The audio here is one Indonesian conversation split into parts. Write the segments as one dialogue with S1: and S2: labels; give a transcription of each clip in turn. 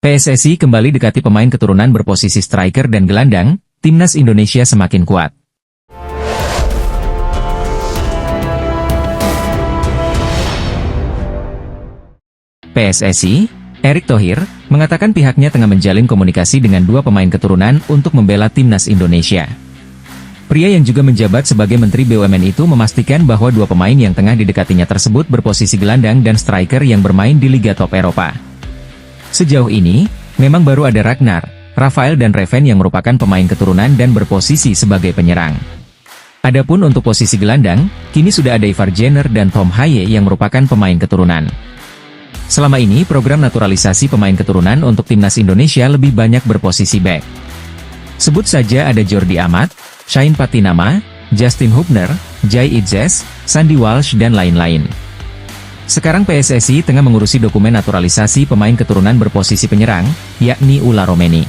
S1: PSSI kembali dekati pemain keturunan berposisi striker dan gelandang, timnas Indonesia semakin kuat. PSSI, Erick Thohir, mengatakan pihaknya tengah menjalin komunikasi dengan dua pemain keturunan untuk membela timnas Indonesia. Pria yang juga menjabat sebagai Menteri BUMN itu memastikan bahwa dua pemain yang tengah didekatinya tersebut berposisi gelandang dan striker yang bermain di Liga Top Eropa. Sejauh ini, memang baru ada Ragnar, Rafael dan Reven yang merupakan pemain keturunan dan berposisi sebagai penyerang. Adapun untuk posisi gelandang, kini sudah ada Ivar Jenner dan Tom Haye yang merupakan pemain keturunan. Selama ini program naturalisasi pemain keturunan untuk timnas Indonesia lebih banyak berposisi back. Sebut saja ada Jordi Amat, Shain Patinama, Justin Hubner, Jai Idzes, Sandy Walsh dan lain-lain. Sekarang PSSI tengah mengurusi dokumen naturalisasi pemain keturunan berposisi penyerang, yakni Ula Romeni.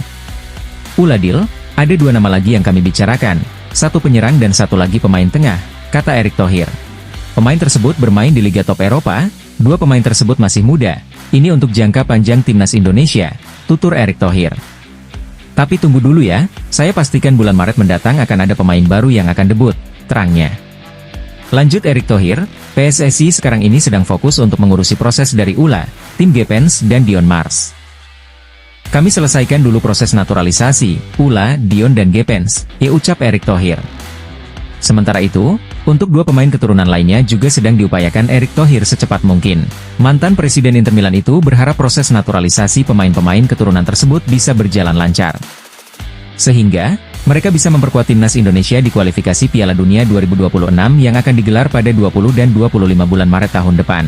S1: Uladil, ada dua nama lagi yang kami bicarakan, satu penyerang dan satu lagi pemain tengah, kata Erick Thohir. Pemain tersebut bermain di Liga Top Eropa, dua pemain tersebut masih muda, ini untuk jangka panjang timnas Indonesia, tutur Erick Thohir. Tapi tunggu dulu ya, saya pastikan bulan Maret mendatang akan ada pemain baru yang akan debut, terangnya. Lanjut Erick Thohir, PSSI sekarang ini sedang fokus untuk mengurusi proses dari Ula, tim Gepens dan Dion Mars. Kami selesaikan dulu proses naturalisasi, Ula, Dion dan Gepens, ucap Erick Thohir. Sementara itu, untuk dua pemain keturunan lainnya juga sedang diupayakan Erick Thohir secepat mungkin. Mantan Presiden Inter Milan itu berharap proses naturalisasi pemain-pemain keturunan tersebut bisa berjalan lancar. Sehingga, mereka bisa memperkuat timnas Indonesia di kualifikasi Piala Dunia 2026 yang akan digelar pada 20 dan 25 bulan Maret tahun depan.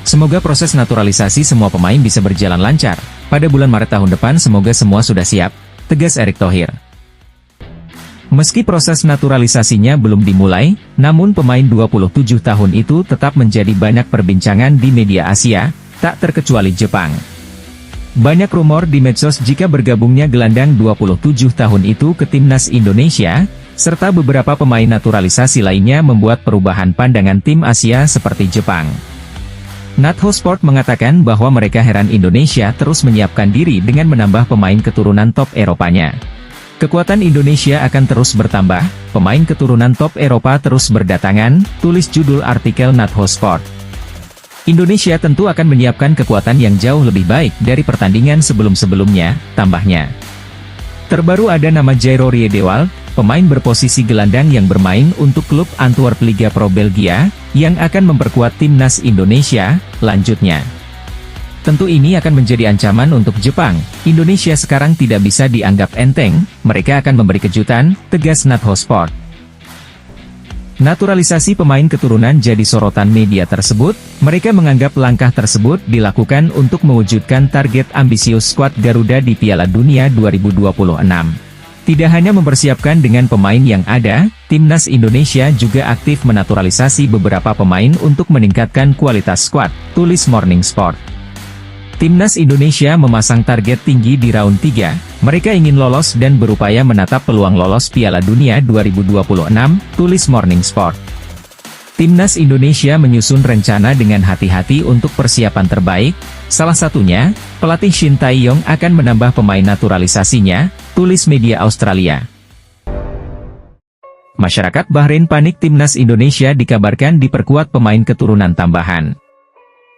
S1: Semoga proses naturalisasi semua pemain bisa berjalan lancar. Pada bulan Maret tahun depan semoga semua sudah siap, tegas Erick Thohir. Meski proses naturalisasinya belum dimulai, namun pemain 27 tahun itu tetap menjadi banyak perbincangan di media Asia, tak terkecuali Jepang. Banyak rumor di medsos jika bergabungnya gelandang 27 tahun itu ke timnas Indonesia, serta beberapa pemain naturalisasi lainnya membuat perubahan pandangan tim Asia seperti Jepang. Natho Sport mengatakan bahwa mereka heran Indonesia terus menyiapkan diri dengan menambah pemain keturunan top Eropanya. Kekuatan Indonesia akan terus bertambah, pemain keturunan top Eropa terus berdatangan, tulis judul artikel Natho Sport. Indonesia tentu akan menyiapkan kekuatan yang jauh lebih baik dari pertandingan sebelum-sebelumnya, tambahnya. Terbaru ada nama Jairo Riedewald, pemain berposisi gelandang yang bermain untuk klub Antwerp Liga Pro Belgia, yang akan memperkuat timnas Indonesia, lanjutnya. Tentu ini akan menjadi ancaman untuk Jepang, Indonesia sekarang tidak bisa dianggap enteng, mereka akan memberi kejutan, tegas Natho Sport. Naturalisasi pemain keturunan jadi sorotan media tersebut, mereka menganggap langkah tersebut dilakukan untuk mewujudkan target ambisius skuad Garuda di Piala Dunia 2026. Tidak hanya mempersiapkan dengan pemain yang ada, timnas Indonesia juga aktif menaturalisasi beberapa pemain untuk meningkatkan kualitas skuad, tulis Morning Sport. Timnas Indonesia memasang target tinggi di round 3, mereka ingin lolos dan berupaya menatap peluang lolos Piala Dunia 2026, tulis Morning Sport. Timnas Indonesia menyusun rencana dengan hati-hati untuk persiapan terbaik, salah satunya, pelatih Shin Tae-yong akan menambah pemain naturalisasinya, tulis media Australia. Masyarakat Bahrain panik timnas Indonesia dikabarkan diperkuat pemain keturunan tambahan.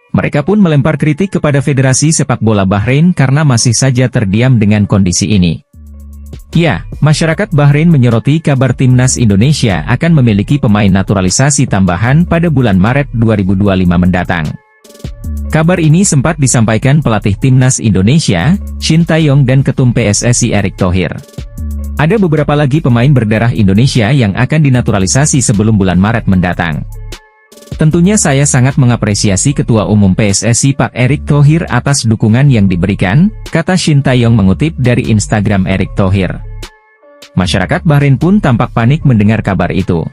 S1: Mereka pun melempar kritik kepada Federasi Sepak Bola Bahrain karena masih saja terdiam dengan kondisi ini. Ya, masyarakat Bahrain menyoroti kabar timnas Indonesia akan memiliki pemain naturalisasi tambahan pada bulan Maret 2025 mendatang. Kabar ini sempat disampaikan pelatih timnas Indonesia, Shin Tae-yong dan Ketum PSSI Erick Thohir. Ada beberapa lagi pemain berdarah Indonesia yang akan dinaturalisasi sebelum bulan Maret mendatang. Tentunya saya sangat mengapresiasi Ketua Umum PSSI Pak Erick Thohir atas dukungan yang diberikan, kata Shin Tae-yong mengutip dari Instagram Erick Thohir. Masyarakat Bahrain pun tampak panik mendengar kabar itu.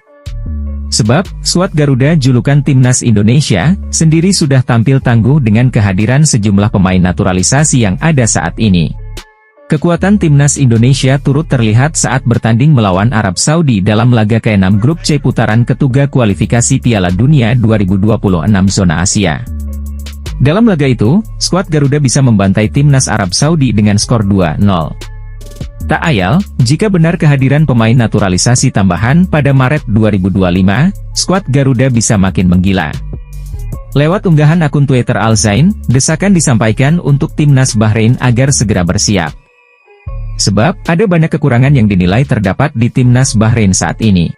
S1: Sebab, skuad Garuda julukan timnas Indonesia, sendiri sudah tampil tangguh dengan kehadiran sejumlah pemain naturalisasi yang ada saat ini. Kekuatan timnas Indonesia turut terlihat saat bertanding melawan Arab Saudi dalam laga ke-6 Grup C putaran ketiga kualifikasi Piala Dunia 2026 zona Asia. Dalam laga itu, skuad Garuda bisa membantai timnas Arab Saudi dengan skor 2-0. Tak ayal, jika benar kehadiran pemain naturalisasi tambahan pada Maret 2025, skuad Garuda bisa makin menggila. Lewat unggahan akun Twitter Al Zain, desakan disampaikan untuk timnas Bahrain agar segera bersiap. Sebab, ada banyak kekurangan yang dinilai terdapat di timnas Bahrain saat ini.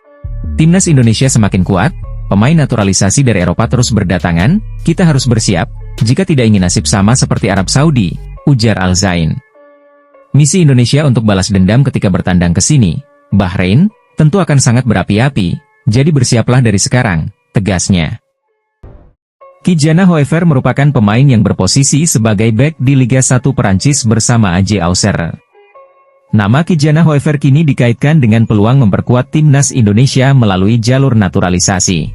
S1: Timnas Indonesia semakin kuat, pemain naturalisasi dari Eropa terus berdatangan, kita harus bersiap, jika tidak ingin nasib sama seperti Arab Saudi, ujar Al Zain. Misi Indonesia untuk balas dendam ketika bertandang ke sini, Bahrain, tentu akan sangat berapi-api, jadi bersiaplah dari sekarang, tegasnya. Ki-Jana Hoever merupakan pemain yang berposisi sebagai bek di Liga 1 Perancis bersama AJ Auxerre. Nama Ki-Jana Hoever kini dikaitkan dengan peluang memperkuat timnas Indonesia melalui jalur naturalisasi.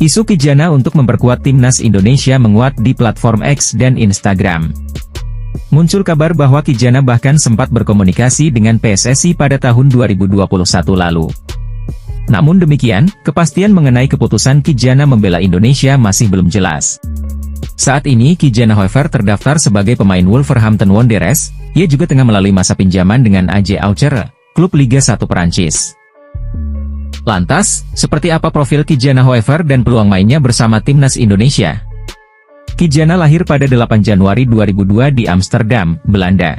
S1: Isu Ki-Jana untuk memperkuat timnas Indonesia menguat di platform X dan Instagram. Muncul kabar bahwa Ki-Jana bahkan sempat berkomunikasi dengan PSSI pada tahun 2021 lalu. Namun demikian, kepastian mengenai keputusan Ki-Jana membela Indonesia masih belum jelas. Saat ini Ki-Jana Hoever terdaftar sebagai pemain Wolverhampton Wanderers, ia juga tengah melalui masa pinjaman dengan AJ Auxerre, klub Liga 1 Perancis. Lantas, seperti apa profil Ki-Jana Hoever dan peluang mainnya bersama timnas Indonesia? Ki-Jana lahir pada 8 Januari 2002 di Amsterdam, Belanda.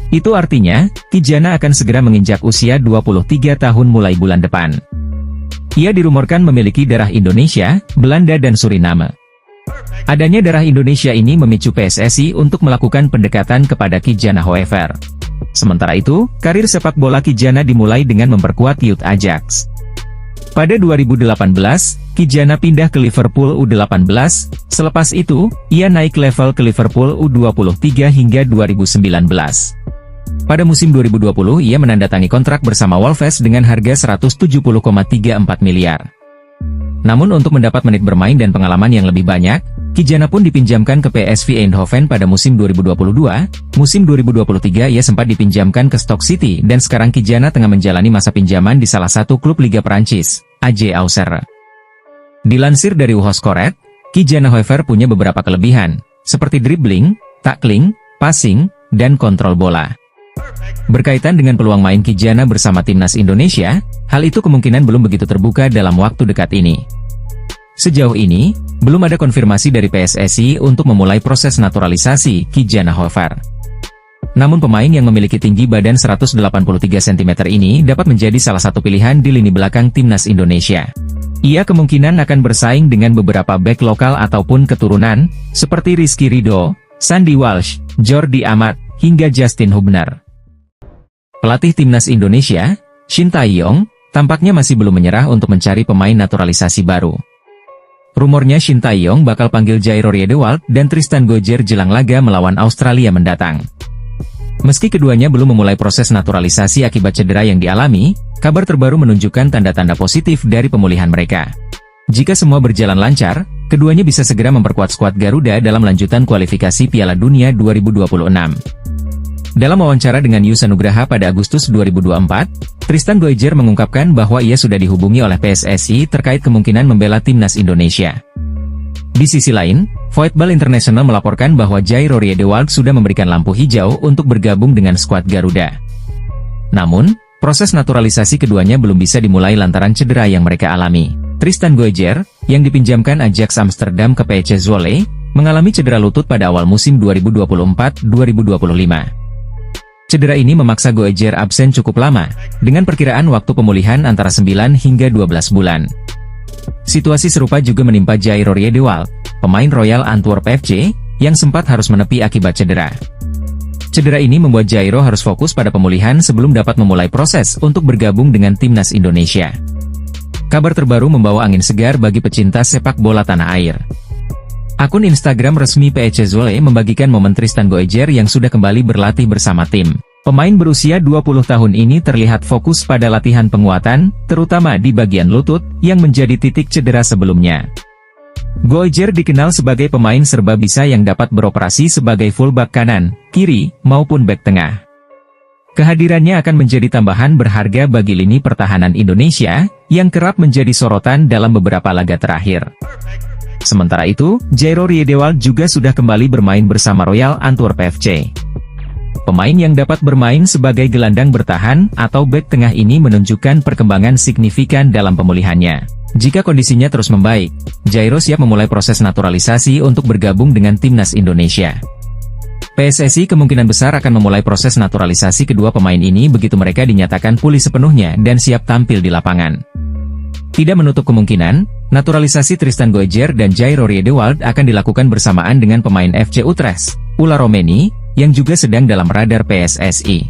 S1: Itu artinya, Ki-Jana akan segera menginjak usia 23 tahun mulai bulan depan. Ia dirumorkan memiliki darah Indonesia, Belanda dan Suriname. Adanya darah Indonesia ini memicu PSSI untuk melakukan pendekatan kepada Ki-Jana Hoever. Sementara itu, karir sepak bola Ki-Jana dimulai dengan memperkuat Youth Ajax. Pada 2018, Ki-Jana pindah ke Liverpool U18, selepas itu, ia naik level ke Liverpool U23 hingga 2019. Pada musim 2020 ia menandatangani kontrak bersama Wolves dengan harga 170,34 miliar. Namun untuk mendapat menit bermain dan pengalaman yang lebih banyak, Ki-Jana pun dipinjamkan ke PSV Eindhoven pada musim 2022, musim 2023 ia sempat dipinjamkan ke Stoke City dan sekarang Ki-Jana tengah menjalani masa pinjaman di salah satu klub Liga Perancis, AJ Auxerre. Dilansir dari Uhoskoret, Ki-Jana Hoever punya beberapa kelebihan, seperti dribbling, tackling, passing, dan kontrol bola. Berkaitan dengan peluang main Ki-Jana bersama timnas Indonesia, hal itu kemungkinan belum begitu terbuka dalam waktu dekat ini. Sejauh ini, belum ada konfirmasi dari PSSI untuk memulai proses naturalisasi Ki-Jana Hoever. Namun pemain yang memiliki tinggi badan 183 cm ini dapat menjadi salah satu pilihan di lini belakang timnas Indonesia. Ia kemungkinan akan bersaing dengan beberapa bek lokal ataupun keturunan, seperti Rizky Ridho, Sandy Walsh, Jordi Amat, hingga Justin Hubner. Pelatih timnas Indonesia, Shin Tae-yong, tampaknya masih belum menyerah untuk mencari pemain naturalisasi baru. Rumornya Shin Tae-yong bakal panggil Jairo Riedewald dan Tristan Gojjer jelang laga melawan Australia mendatang. Meski keduanya belum memulai proses naturalisasi akibat cedera yang dialami, kabar terbaru menunjukkan tanda-tanda positif dari pemulihan mereka. Jika semua berjalan lancar, keduanya bisa segera memperkuat skuad Garuda dalam lanjutan kualifikasi Piala Dunia 2026. Dalam wawancara dengan Yusa Nugraha pada Agustus 2024, Tristan Gojjer mengungkapkan bahwa ia sudah dihubungi oleh PSSI terkait kemungkinan membela timnas Indonesia. Di sisi lain, Voetbal International melaporkan bahwa Jairo Riedewald sudah memberikan lampu hijau untuk bergabung dengan skuad Garuda. Namun, proses naturalisasi keduanya belum bisa dimulai lantaran cedera yang mereka alami. Tristan Gojjer, yang dipinjamkan Ajax Amsterdam ke PC Zwolle, mengalami cedera lutut pada awal musim 2024-2025. Cedera ini memaksa Gojjer absen cukup lama, dengan perkiraan waktu pemulihan antara 9 hingga 12 bulan. Situasi serupa juga menimpa Jairo Riedewald, pemain Royal Antwerp FC, yang sempat harus menepi akibat cedera. Cedera ini membuat Jairo harus fokus pada pemulihan sebelum dapat memulai proses untuk bergabung dengan timnas Indonesia. Kabar terbaru membawa angin segar bagi pecinta sepak bola tanah air. Akun Instagram resmi PC Zwolle membagikan momen Tristan Gojjer yang sudah kembali berlatih bersama tim. Pemain berusia 20 tahun ini terlihat fokus pada latihan penguatan, terutama di bagian lutut, yang menjadi titik cedera sebelumnya. Gojjer dikenal sebagai pemain serba bisa yang dapat beroperasi sebagai fullback kanan, kiri, maupun bek tengah. Kehadirannya akan menjadi tambahan berharga bagi lini pertahanan Indonesia, yang kerap menjadi sorotan dalam beberapa laga terakhir. Sementara itu, Jairo Riedewald juga sudah kembali bermain bersama Royal Antwerp FC. Pemain yang dapat bermain sebagai gelandang bertahan atau bek tengah ini menunjukkan perkembangan signifikan dalam pemulihannya. Jika kondisinya terus membaik, Jairo siap memulai proses naturalisasi untuk bergabung dengan timnas Indonesia. PSSI kemungkinan besar akan memulai proses naturalisasi kedua pemain ini begitu mereka dinyatakan pulih sepenuhnya dan siap tampil di lapangan. Tidak menutup kemungkinan, naturalisasi Tristan Goijer dan Jairo Riedewald akan dilakukan bersamaan dengan pemain FC Utrecht, Ula Romeni, yang juga sedang dalam radar PSSI.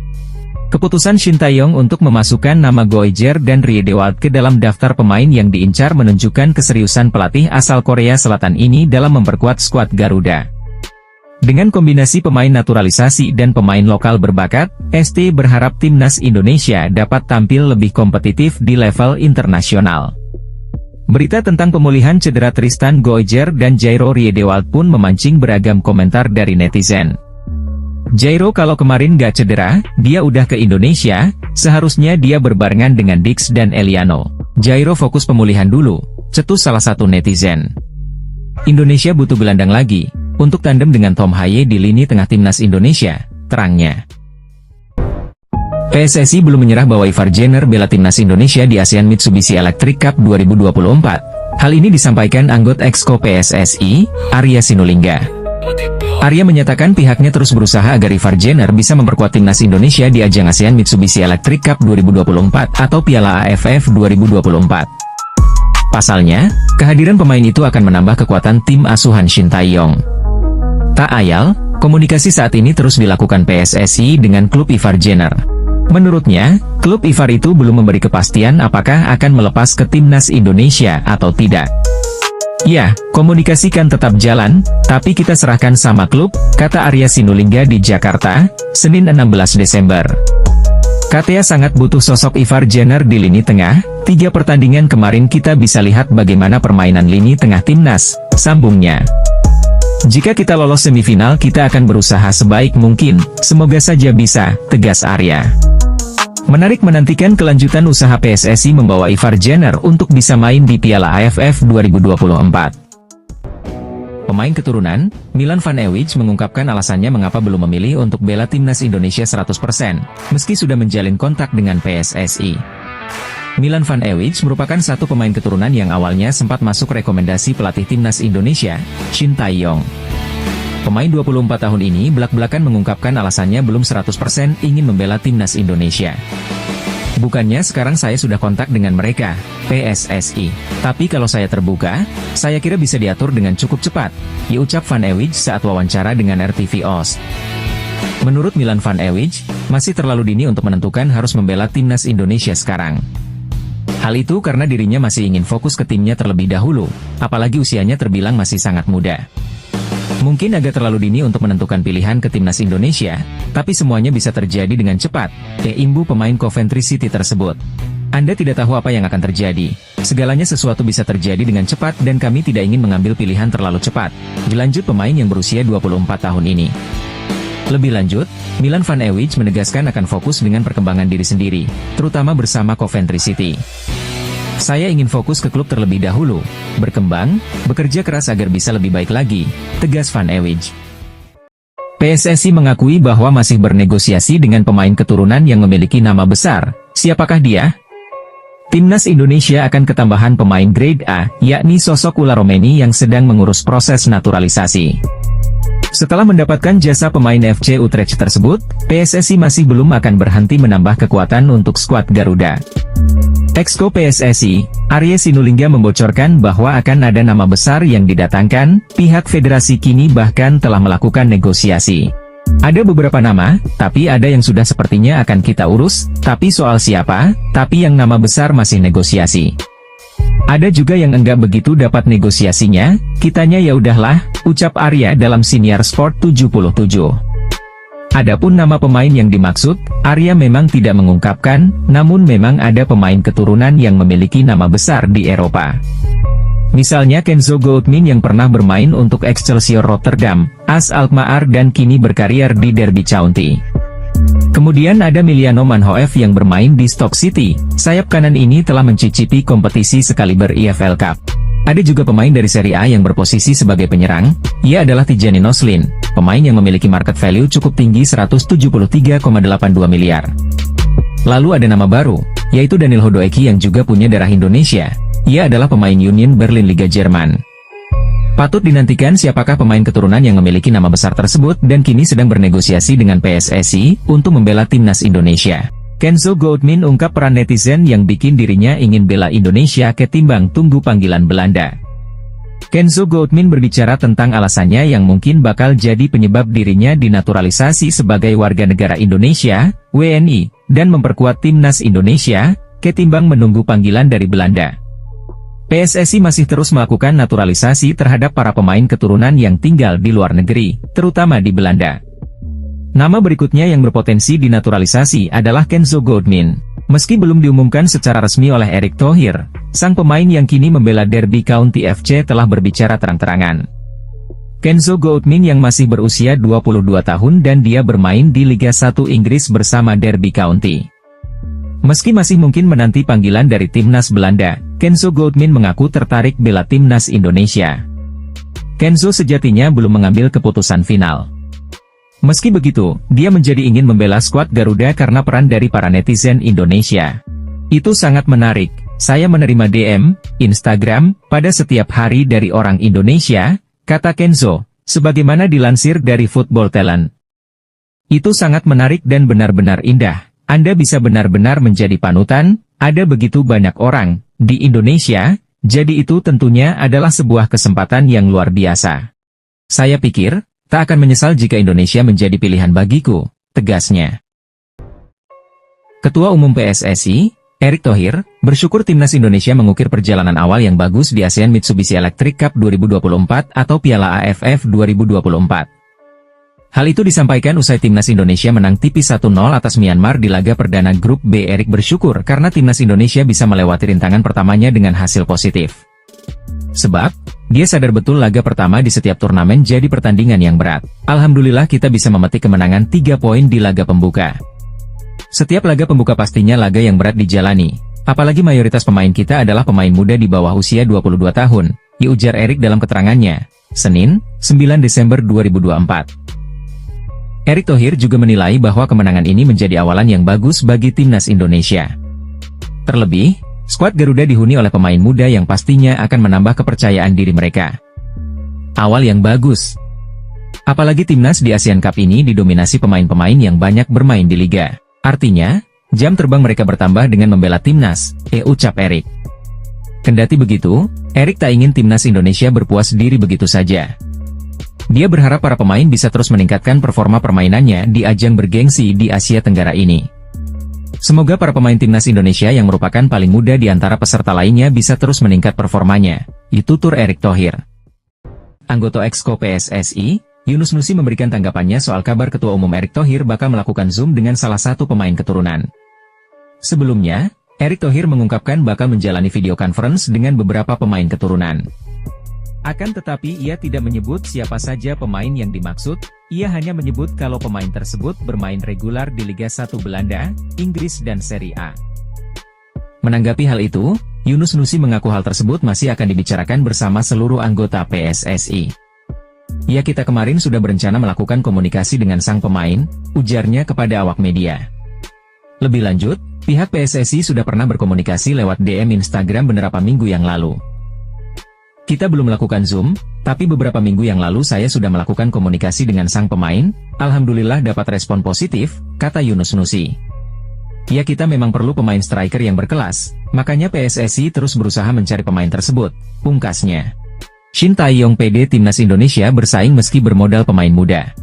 S1: Keputusan Shin Tae-yong untuk memasukkan nama Goijer dan Riedewald ke dalam daftar pemain yang diincar menunjukkan keseriusan pelatih asal Korea Selatan ini dalam memperkuat skuad Garuda. Dengan kombinasi pemain naturalisasi dan pemain lokal berbakat, ST berharap timnas Indonesia dapat tampil lebih kompetitif di level internasional. Berita tentang pemulihan cedera Tristan Goijer dan Jairo Riedewald pun memancing beragam komentar dari netizen. Jairo kalau kemarin gak cedera, dia udah ke Indonesia, seharusnya dia berbarengan dengan Dix dan Eliano. Jairo fokus pemulihan dulu, cetus salah satu netizen. Indonesia butuh gelandang lagi, untuk tandem dengan Tom Haye di lini tengah timnas Indonesia, terangnya. PSSI belum menyerah bahwa Ivar Jenner bela timnas Indonesia di ASEAN Mitsubishi Electric Cup 2024. Hal ini disampaikan anggota Exco PSSI, Arya Sinulinga. Arya menyatakan pihaknya terus berusaha agar Ivar Jenner bisa memperkuat timnas Indonesia di ajang ASEAN Mitsubishi Electric Cup 2024 atau Piala AFF 2024. Pasalnya, kehadiran pemain itu akan menambah kekuatan tim asuhan Shin Tae-yong. Tak ayal, komunikasi saat ini terus dilakukan PSSI dengan klub Ivar Jenner. Menurutnya, klub Ivar itu belum memberi kepastian apakah akan melepas ke timnas Indonesia atau tidak. Ya, komunikasi kan tetap jalan, tapi kita serahkan sama klub, kata Arya Sinulinga di Jakarta, Senin 16 Desember. KTA sangat butuh sosok Ivar Jenner di lini tengah, 3 pertandingan kemarin kita bisa lihat bagaimana permainan lini tengah timnas, sambungnya. Jika kita lolos semifinal kita akan berusaha sebaik mungkin, semoga saja bisa, tegas Arya. Menarik menantikan kelanjutan usaha PSSI membawa Ivar Jenner untuk bisa main di Piala AFF 2024. Pemain keturunan, Milan Van Ewijk mengungkapkan alasannya mengapa belum memilih untuk bela timnas Indonesia 100%, meski sudah menjalin kontak dengan PSSI. Milan Van Ewijk merupakan satu pemain keturunan yang awalnya sempat masuk rekomendasi pelatih timnas Indonesia, Shin Tae-yong. Pemain 24 tahun ini belak-belakan mengungkapkan alasannya belum 100% ingin membela timnas Indonesia. Bukannya sekarang saya sudah kontak dengan mereka, PSSI. Tapi kalau saya terbuka, saya kira bisa diatur dengan cukup cepat, diucap Van Ewijk saat wawancara dengan RTV Oost. Menurut Milan Van Ewijk, masih terlalu dini untuk menentukan harus membela timnas Indonesia sekarang. Hal itu karena dirinya masih ingin fokus ke timnya terlebih dahulu, apalagi usianya terbilang masih sangat muda. Mungkin agak terlalu dini untuk menentukan pilihan ke timnas Indonesia, tapi semuanya bisa terjadi dengan cepat, imbu pemain Coventry City tersebut. Anda tidak tahu apa yang akan terjadi. Segalanya sesuatu bisa terjadi dengan cepat dan kami tidak ingin mengambil pilihan terlalu cepat, dilanjut pemain yang berusia 24 tahun ini. Lebih lanjut, Milan Van Ewijk menegaskan akan fokus dengan perkembangan diri sendiri, terutama bersama Coventry City. Saya ingin fokus ke klub terlebih dahulu, berkembang, bekerja keras agar bisa lebih baik lagi, tegas Van Ewijk. PSSI mengakui bahwa masih bernegosiasi dengan pemain keturunan yang memiliki nama besar. Siapakah dia? Timnas Indonesia akan ketambahan pemain grade A, yakni sosok Ula Romeni yang sedang mengurus proses naturalisasi. Setelah mendapatkan jasa pemain FC Utrecht tersebut, PSSI masih belum akan berhenti menambah kekuatan untuk skuad Garuda. Exco PSSI, Arya Sinulinga membocorkan bahwa akan ada nama besar yang didatangkan, pihak federasi kini bahkan telah melakukan negosiasi. Ada beberapa nama, tapi ada yang sudah sepertinya akan kita urus, tapi soal siapa, tapi yang nama besar masih negosiasi. Ada juga yang enggak begitu dapat negosiasinya, kitanya ya udahlah, ucap Arya dalam Siniar Sport 77. Adapun nama pemain yang dimaksud, Arya memang tidak mengungkapkan, namun memang ada pemain keturunan yang memiliki nama besar di Eropa. Misalnya Kenzo Goldmin yang pernah bermain untuk Excelsior Rotterdam, AS Alkmaar dan kini berkarier di Derby County. Kemudian ada Miliano Manhoef yang bermain di Stoke City, sayap kanan ini telah mencicipi kompetisi sekaliber EFL Cup. Ada juga pemain dari Serie A yang berposisi sebagai penyerang, ia adalah Tijani Noslin, pemain yang memiliki market value cukup tinggi 173,82 miliar. Lalu ada nama baru, yaitu Daniel Hodoeki yang juga punya darah Indonesia, ia adalah pemain Union Berlin Liga Jerman. Patut dinantikan siapakah pemain keturunan yang memiliki nama besar tersebut dan kini sedang bernegosiasi dengan PSSI untuk membela timnas Indonesia. Kenzo Goudmin ungkap peran netizen yang bikin dirinya ingin bela Indonesia ketimbang tunggu panggilan Belanda. Kenzo Goudmin berbicara tentang alasannya yang mungkin bakal jadi penyebab dirinya dinaturalisasi sebagai warga negara Indonesia, WNI, dan memperkuat timnas Indonesia, ketimbang menunggu panggilan dari Belanda. PSSI masih terus melakukan naturalisasi terhadap para pemain keturunan yang tinggal di luar negeri, terutama di Belanda. Nama berikutnya yang berpotensi dinaturalisasi adalah Kenzo Goudmin. Meski belum diumumkan secara resmi oleh Erick Thohir, sang pemain yang kini membela Derby County FC telah berbicara terang-terangan. Kenzo Goudmin yang masih berusia 22 tahun dan dia bermain di Liga 1 Inggris bersama Derby County. Meski masih mungkin menanti panggilan dari timnas Belanda, Kenzo Goudmin mengaku tertarik bela timnas Indonesia. Kenzo sejatinya belum mengambil keputusan final. Meski begitu, dia menjadi ingin membela skuad Garuda karena peran dari para netizen Indonesia. Itu sangat menarik, saya menerima DM, Instagram, pada setiap hari dari orang Indonesia, kata Kenzo, sebagaimana dilansir dari Football Talent. Itu sangat menarik dan benar-benar indah, Anda bisa benar-benar menjadi panutan, ada begitu banyak orang, di Indonesia, jadi itu tentunya adalah sebuah kesempatan yang luar biasa. Saya pikir, tak akan menyesal jika Indonesia menjadi pilihan bagiku, tegasnya. Ketua Umum PSSI, Erick Thohir, bersyukur timnas Indonesia mengukir perjalanan awal yang bagus di ASEAN Mitsubishi Electric Cup 2024 atau Piala AFF 2024. Hal itu disampaikan usai timnas Indonesia menang tipis 1-0 atas Myanmar di laga perdana Grup B. Erick bersyukur karena timnas Indonesia bisa melewati rintangan pertamanya dengan hasil positif. Sebab, dia sadar betul laga pertama di setiap turnamen jadi pertandingan yang berat. Alhamdulillah kita bisa memetik kemenangan 3 poin di laga pembuka. Setiap laga pembuka pastinya laga yang berat dijalani, apalagi mayoritas pemain kita adalah pemain muda di bawah usia 22 tahun, ujar Erick dalam keterangannya, Senin, 9 Desember 2024. Erick Thohir juga menilai bahwa kemenangan ini menjadi awalan yang bagus bagi timnas Indonesia. Terlebih, skuad Garuda dihuni oleh pemain muda yang pastinya akan menambah kepercayaan diri mereka. Awal yang bagus. Apalagi timnas di ASEAN Cup ini didominasi pemain-pemain yang banyak bermain di liga. Artinya, jam terbang mereka bertambah dengan membela timnas, ucap Erick. Kendati begitu, Erick tak ingin timnas Indonesia berpuas diri begitu saja. Dia berharap para pemain bisa terus meningkatkan performa permainannya di ajang bergengsi di Asia Tenggara ini. Semoga para pemain timnas Indonesia yang merupakan paling muda di antara peserta lainnya bisa terus meningkat performanya, tutur Erick Thohir. Anggota Exco PSSI, Yunus Nusi memberikan tanggapannya soal kabar Ketua Umum Erick Thohir bakal melakukan Zoom dengan salah satu pemain keturunan. Sebelumnya, Erick Thohir mengungkapkan bakal menjalani video conference dengan beberapa pemain keturunan. Akan tetapi ia tidak menyebut siapa saja pemain yang dimaksud, ia hanya menyebut kalau pemain tersebut bermain reguler di Liga 1 Belanda, Inggris dan Serie A. Menanggapi hal itu, Yunus Nusi mengaku hal tersebut masih akan dibicarakan bersama seluruh anggota PSSI. Ya kita kemarin sudah berencana melakukan komunikasi dengan sang pemain, ujarnya kepada awak media. Lebih lanjut, pihak PSSI sudah pernah berkomunikasi lewat DM Instagram beberapa minggu yang lalu. Kita belum melakukan Zoom, tapi beberapa minggu yang lalu saya sudah melakukan komunikasi dengan sang pemain, alhamdulillah dapat respon positif, kata Yunus Nusi. Ya kita memang perlu pemain striker yang berkelas, makanya PSSI terus berusaha mencari pemain tersebut, pungkasnya. Shin Tae-yong PD Timnas Indonesia bersaing meski bermodal pemain muda.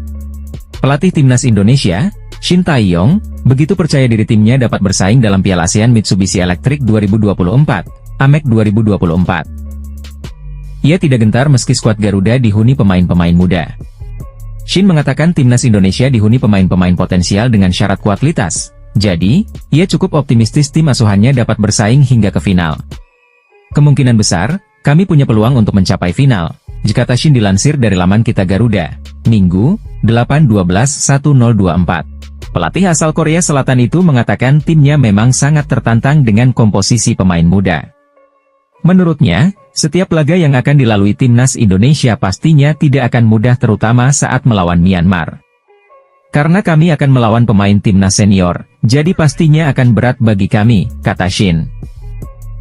S1: Pelatih Timnas Indonesia, Shin Tae-yong, begitu percaya diri timnya dapat bersaing dalam Piala ASEAN Mitsubishi Electric 2024, AMEC 2024. Ia tidak gentar meski skuad Garuda dihuni pemain-pemain muda. Shin mengatakan timnas Indonesia dihuni pemain-pemain potensial dengan syarat kualitas. Jadi, ia cukup optimistis tim asuhannya dapat bersaing hingga ke final. Kemungkinan besar, kami punya peluang untuk mencapai final, kata Shin dilansir dari laman Kita Garuda, Minggu, 8/12/1024. Pelatih asal Korea Selatan itu mengatakan timnya memang sangat tertantang dengan komposisi pemain muda. Menurutnya, setiap laga yang akan dilalui timnas Indonesia pastinya tidak akan mudah terutama saat melawan Myanmar. Karena kami akan melawan pemain timnas senior, jadi pastinya akan berat bagi kami, kata Shin.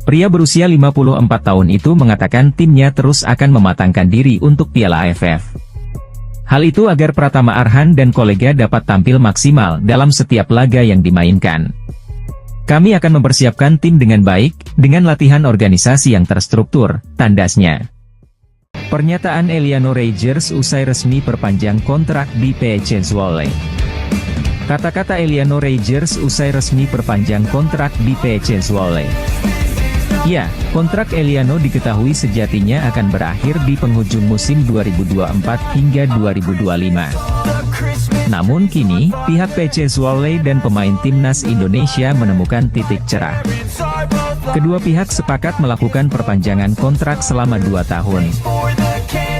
S1: Pria berusia 54 tahun itu mengatakan timnya terus akan mematangkan diri untuk Piala AFF. Hal itu agar Pratama Arhan dan kolega dapat tampil maksimal dalam setiap laga yang dimainkan. Kami akan mempersiapkan tim dengan baik, dengan latihan organisasi yang terstruktur, tandasnya. Pernyataan Eliano Rogers usai resmi perpanjang kontrak di PEC Zwolle. Kata-kata Eliano Rogers usai resmi perpanjang kontrak di PEC Zwolle. Ya, kontrak Eliano diketahui sejatinya akan berakhir di penghujung musim 2024 hingga 2025. Namun kini, pihak PEC Zwolle dan pemain timnas Indonesia menemukan titik cerah. Kedua pihak sepakat melakukan perpanjangan kontrak selama 2 tahun.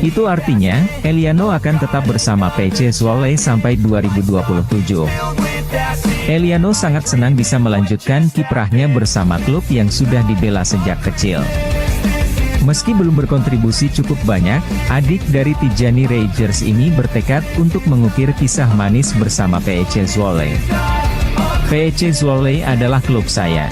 S1: Itu artinya, Eliano akan tetap bersama PEC Zwolle sampai 2027. Eliano sangat senang bisa melanjutkan kiprahnya bersama klub yang sudah dibela sejak kecil. Meski belum berkontribusi cukup banyak, adik dari Tijani Rogers ini bertekad untuk mengukir kisah manis bersama PEC Zwolle. PEC Zwolle adalah klub saya.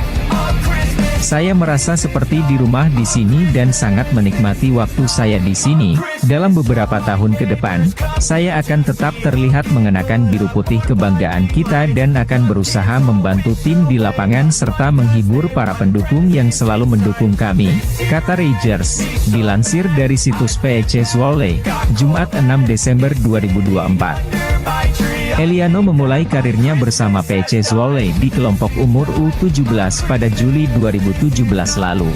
S1: Saya merasa seperti di rumah di sini dan sangat menikmati waktu saya di sini. Dalam beberapa tahun ke depan, saya akan tetap terlihat mengenakan biru putih kebanggaan kita dan akan berusaha membantu tim di lapangan serta menghibur para pendukung yang selalu mendukung kami, kata Rogers, dilansir dari situs PEC Zwolle, Jumat 6 Desember 2024. Eliano memulai karirnya bersama PEC Zwolle di kelompok umur U17 pada Juli 2017 lalu.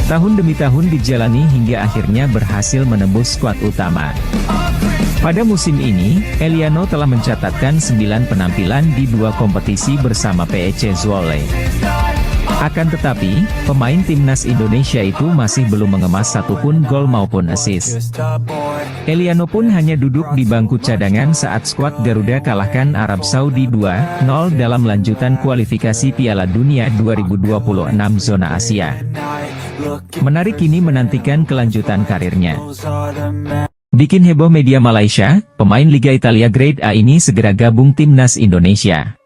S1: Tahun demi tahun dijalani hingga akhirnya berhasil menembus skuad utama. Pada musim ini, Eliano telah mencatatkan 9 penampilan di 2 kompetisi bersama PEC Zwolle. Akan tetapi, pemain timnas Indonesia itu masih belum mengemas satupun gol maupun assist. Eliano pun hanya duduk di bangku cadangan saat skuad Garuda kalahkan Arab Saudi 2-0 dalam lanjutan kualifikasi Piala Dunia 2026 zona Asia. Menarik ini menantikan kelanjutan karirnya. Bikin heboh media Malaysia, pemain Liga Italia Grade A ini segera gabung timnas Indonesia.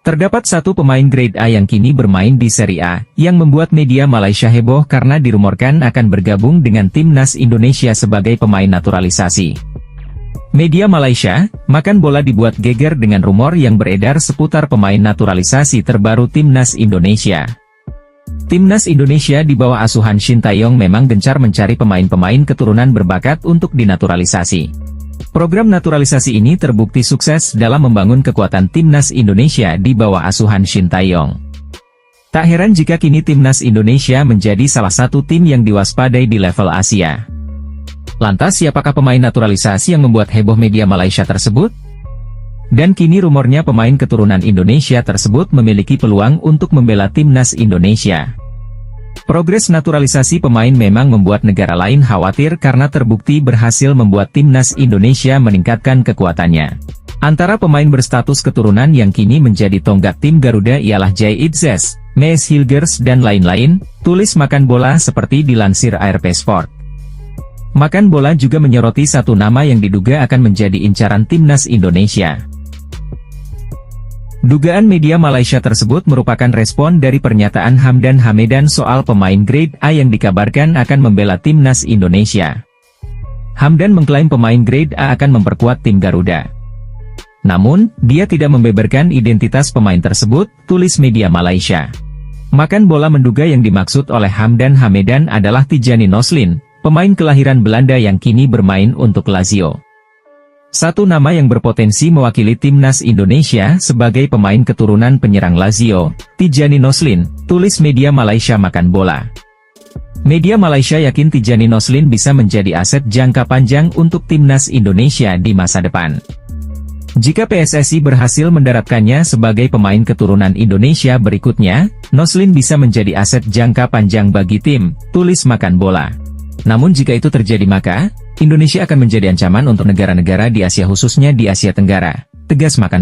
S1: Terdapat satu pemain grade A yang kini bermain di Serie A, yang membuat media Malaysia heboh karena dirumorkan akan bergabung dengan timnas Indonesia sebagai pemain naturalisasi. Media Malaysia, Makan Bola dibuat geger dengan rumor yang beredar seputar pemain naturalisasi terbaru timnas Indonesia. Timnas Indonesia di bawah asuhan Shin Tae-yong memang gencar mencari pemain-pemain keturunan berbakat untuk dinaturalisasi. Program naturalisasi ini terbukti sukses dalam membangun kekuatan timnas Indonesia di bawah asuhan Shin Tae-yong. Tak heran jika kini timnas Indonesia menjadi salah satu tim yang diwaspadai di level Asia. Lantas siapakah pemain naturalisasi yang membuat heboh media Malaysia tersebut? Dan kini rumornya pemain keturunan Indonesia tersebut memiliki peluang untuk membela timnas Indonesia. Progres naturalisasi pemain memang membuat negara lain khawatir karena terbukti berhasil membuat timnas Indonesia meningkatkan kekuatannya. Antara pemain berstatus keturunan yang kini menjadi tonggak tim Garuda ialah Jay Itzes, Mees Hilgers dan lain-lain, tulis Makan Bola seperti dilansir ARP Sport. Makan Bola juga menyoroti satu nama yang diduga akan menjadi incaran timnas Indonesia. Dugaan media Malaysia tersebut merupakan respon dari pernyataan Hamdan Hamedan soal pemain grade A yang dikabarkan akan membela timnas Indonesia. Hamdan mengklaim pemain grade A akan memperkuat tim Garuda. Namun, dia tidak membeberkan identitas pemain tersebut, tulis media Malaysia. Makan Bola menduga yang dimaksud oleh Hamdan Hamedan adalah Tijani Noslin, pemain kelahiran Belanda yang kini bermain untuk Lazio. Satu nama yang berpotensi mewakili timnas Indonesia sebagai pemain keturunan penyerang Lazio, Tijani Noslin, tulis media Malaysia Makan Bola. Media Malaysia yakin Tijani Noslin bisa menjadi aset jangka panjang untuk timnas Indonesia di masa depan. Jika PSSI berhasil mendaratkannya sebagai pemain keturunan Indonesia berikutnya, Noslin bisa menjadi aset jangka panjang bagi tim, tulis Makan Bola. Namun jika itu terjadi maka, Indonesia akan menjadi ancaman untuk negara-negara di Asia khususnya di Asia Tenggara, tegas Makan